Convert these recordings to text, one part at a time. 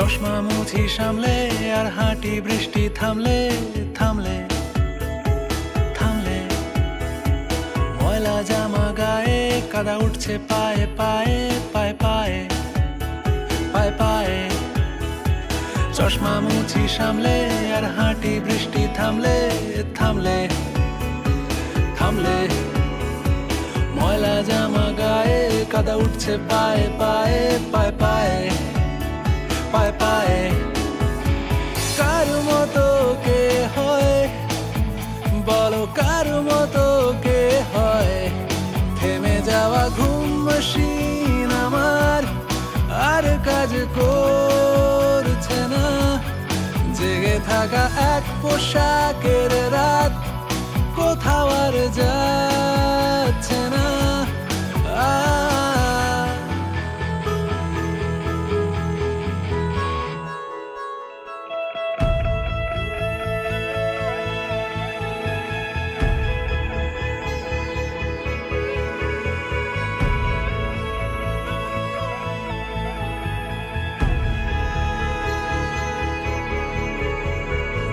চশমা মুছি সামলে আর হাঁটি বৃষ্টি থামলে থামলে থামলে ময়লা জামা গায়ে কাদা উঠছে পায়ে পায়ে পায়ে পায়ে পায়ে পায়ে চশমা মুছি সামলে আর হাঁটি বৃষ্টি থামলে থামলে থামলে ময়লা জামা গায়ে কাদা উঠছে পায়ে পায়ে পায়ে পায়ে পায়ে পায়ে কার মতো কে হয় বলো কার মতো কে হয় থেমে যাওয়া ঘুম মেশিন আমার আর কাজ করছে না জেগে থাকা এক পোশাকের রাত কোথাও আর যাচ্ছে না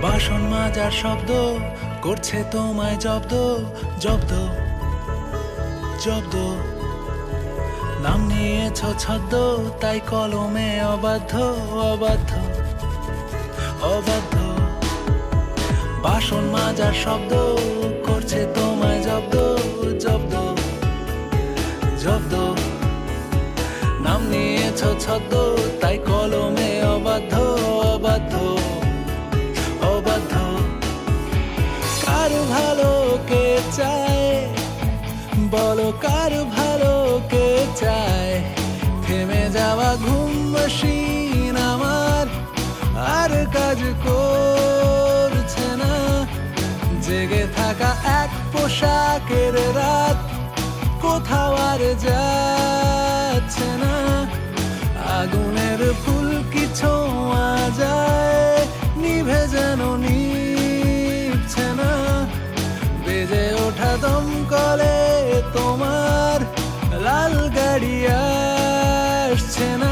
বাসন মাজার শব্দ করছে তোমায় জব্দ জব্দ জব্দ নাম নিয়েছ ছদ্ম তাই কলমে অবাধ্য অবাধ্য অবাধ্য বাসন মাজার শব্দ করছে তোমায় জব্দ জব্দ জব্দ নাম নিয়েছ ছদ্ম তাই কলমে অবাধ্য অবাধ্য অবাধ্য কার ভালো কে চায় বলো কার ভালো কে চায় থেমে যাওয়া ঘুম মেশিন আমার আর কাজ করছে না জেগে থাকা এক পোশাকের রাত কোথাও আর যাচ্ছে না আগুনের ফুল কি ছোঁয়া যায় নিভে যেন নিভছে না বেজে ওঠা দমকলে তোমার লাল গাড়ি আসছে না